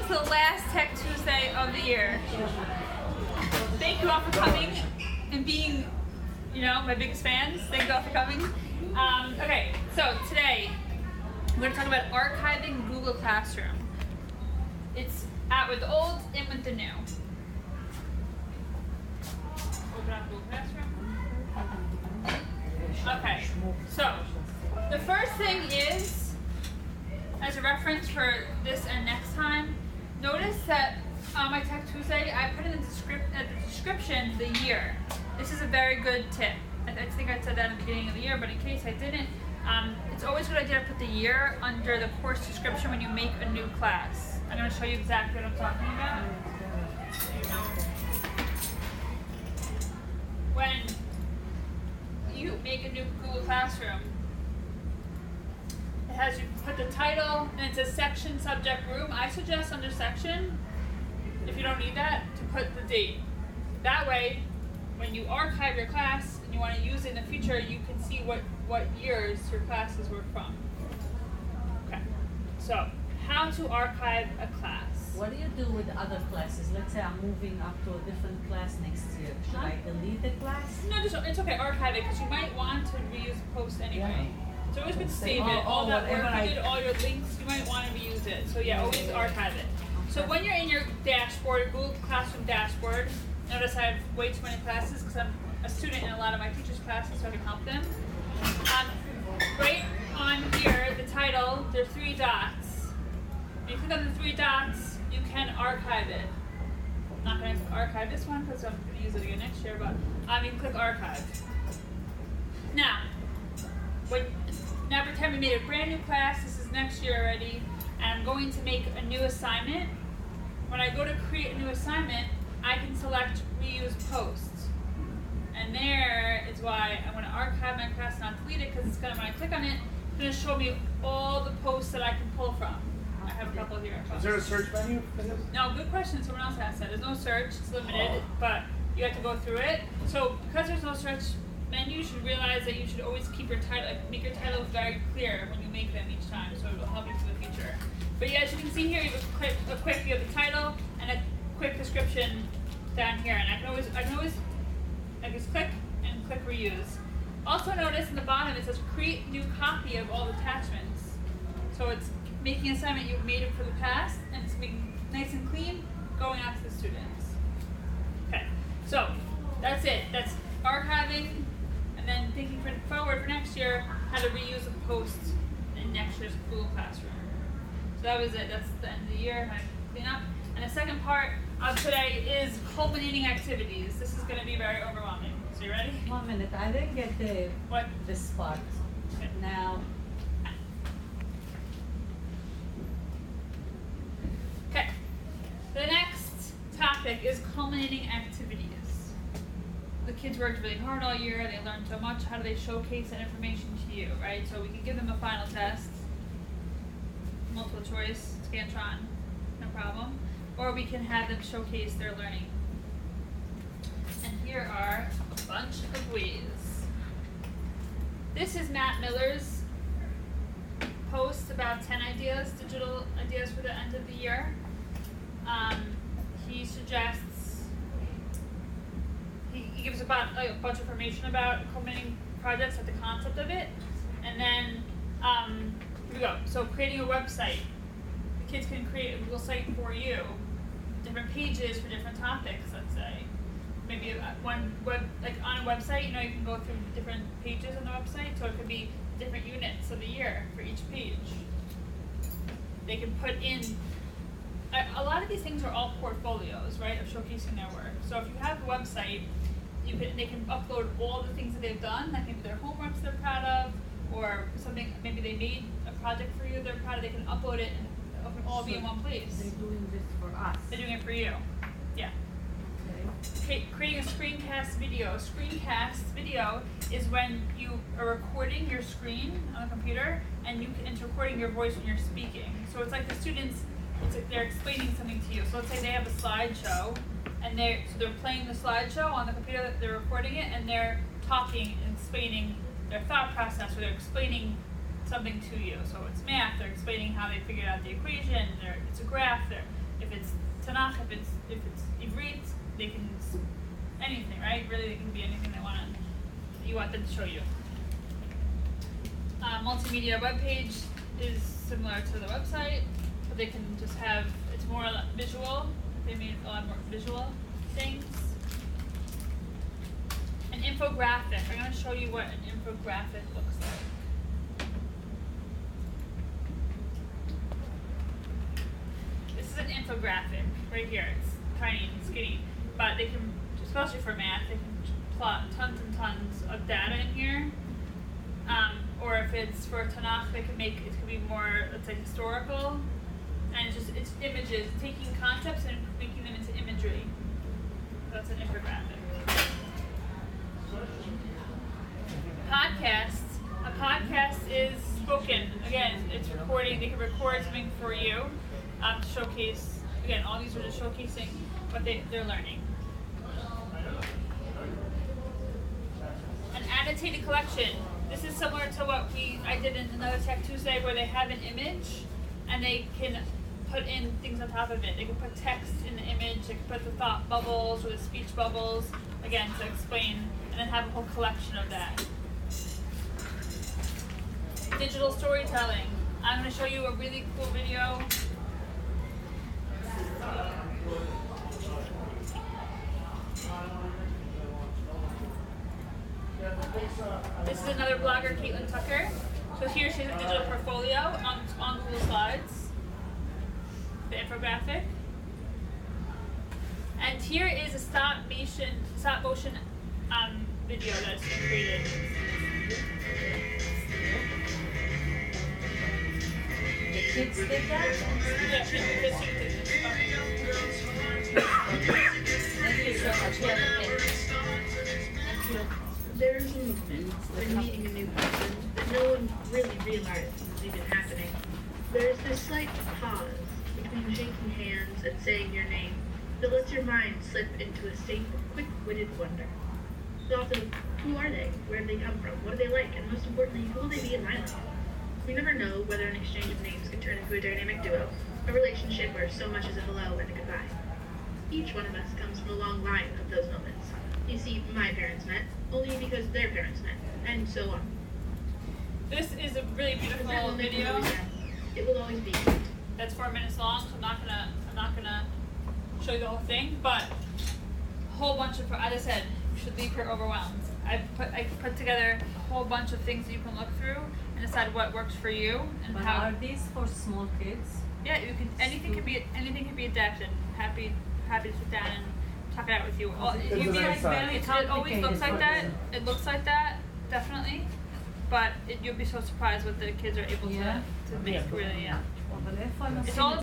to the last Tech Tuesday of the year. Thank you all for coming and being, my biggest fans. Thank you all for coming. Okay, so today we're going to talk about archiving Google Classroom. It's out with the old, in with the new. Open up Google Classroom. Okay, so the first thing is, as a reference for this and next time, notice that on my Tech Tuesday, I put in the description the year. This is a very good tip. I think I said that in the beginning of the year, but in case I didn't, it's always a good idea to put the year under the course description when you make a new class. I'm going to show you exactly what I'm talking about. When you make a new Google Classroom, it has you put the title and it says section, subject, room. I suggest under section, if you don't need that, to put the date. That way, when you archive your class and you want to use it in the future, you can see what years your classes were from. Okay, so how to archive a class. What do you do with other classes? Let's say I'm moving up to a different class next year. Should I delete the class? No, it's okay, archive it, because you might want to reuse the post anyway. So always good to save it. All that work you did, all your links, you might want to reuse it. So yeah, always archive it. So when you're in your dashboard, Google Classroom dashboard, notice I have way too many classes because I'm a student in a lot of my teachers' classes, so I can help them. Right on here, the title, there's 3 dots. When you click on the 3 dots, you can archive it. I'm not going to archive this one because I'm going to use it again next year, but you can click archive. Now pretend we made a brand new class. This is next year already, and I'm going to make a new assignment. When I go to create a new assignment, I can select reuse posts. And there is why I'm going to archive my class, not delete it, because it's going to, when I click on it, it's going to show me all the posts that I can pull from. I have a couple here. Is there a search menu for this? No, good question. Someone else asked that. There's no search. It's limited, but you have to go through it. So because there's no search menu, you should realize that you should always keep your title, make your titles very clear when you make them each time, so it will help you for the future. But yeah, as you can see here, you have you have the title and a quick description down here, and I can always just click and click reuse. Also notice in the bottom it says create new copy of all attachments. So it's making an assignment you've made it for the past, and it's being nice and clean, going out to the students. Okay, so that's it. That's archiving. And then thinking forward for next year, how to reuse a post in next year's Google Classroom. So that was it. That's the end of the year. How to clean up. And the second part of today is culminating activities. This is going to be very overwhelming. So you ready? 1 minute. I didn't get this part. Okay. Now. Okay. The next topic is culminating activities. The kids worked really hard all year, they learned so much. How do they showcase that information to you, right? So we can give them a final test, multiple choice, Scantron, no problem. Or we can have them showcase their learning. And here are a bunch of ways. This is Matt Miller's post about 10 ideas, digital ideas for the end of the year. He suggests, he gives about a bunch of information about culminating projects, like the concept of it. And then, here we go. So creating a website. The kids can create a Google site for you. Different pages for different topics, let's say. Maybe on a website, you can go through different pages on the website. So it could be different units of the year for each page. They can put in, a lot of these things are all portfolios, right, of showcasing their work. So if you have a website, they can upload all the things that they've done, like maybe their homeworks they're proud of, or something, maybe they made a project for you they're proud of. They can upload it and it can all be in one place. They're doing this for us. They're doing it for you. Yeah. Okay. Creating a screencast video. A screencast video is when you are recording your screen on the computer, and it's recording your voice when you're speaking. So it's like the students, it's like they're explaining something to you. So let's say they have a slideshow, and they're playing the slideshow on the computer, that they're recording it, and they're talking and explaining their thought process, or they're explaining something to you. So it's math, they're explaining how they figured out the equation, it's a graph, they're if it's Tanakh, if it's Ivrit, they can anything, right? Really, they can be anything you want them to show you. Multimedia webpage is similar to the website, but they can just have, it's more visual. They made a lot more visual things. An infographic. I'm going to show you what an infographic looks like. This is an infographic right here. It's tiny and skinny, but they can, especially for math, they can plot tons and tons of data in here. Or if it's for Tanakh, it could be more, let's say, historical, and it's images, taking concepts and making them into imagery. That's an infographic. Podcasts. A podcast is spoken. Again, it's recording. They can record something for you to showcase. Again, all these are just showcasing what they're learning. An annotated collection. This is similar to what I did in another Tech Tuesday, where they have an image and they can put in things on top of it. They can put text in the image, they can put the thought bubbles or the speech bubbles, again, to explain, and then have a whole collection of that. Digital storytelling. I'm going to show you a really cool video. This is another blogger, Caitlin Tucker. So here she has a digital portfolio on Google Slides, the infographic. And here is a stop motion video that's been created. The kids did that? Yeah, she did this. Thank you so much. Yeah, okay. Thank you. There's a movement when meeting a new person that no one really realizes is even happening. There's this slight pause between shaking hands and saying your name that lets your mind slip into a state of quick-witted wonder. Thoughts of who are they, where did they come from, what do they like, and most importantly, who will they be in my life? We never know whether an exchange of names can turn into a dynamic duo, a relationship where so much is a hello and a goodbye. Each one of us comes from a long line of those moments. You see, my parents met only because their parents met, and so on. This is a really beautiful video. It will always be. That's 4 minutes long, so I'm not gonna show you the whole thing, but a whole bunch of, as I said, you should leave here overwhelmed. I put together a whole bunch of things that you can look through and decide what works for you and But how. are these for small kids? Yeah, you can. Anything can be adapted. Happy to sit down and talk it out with you. It's like very It always looks like that. complicated. It looks like that, definitely. But you'll be so surprised what the kids are able Yeah. to make. Really, yeah. אבל איפה הנושאים? It's all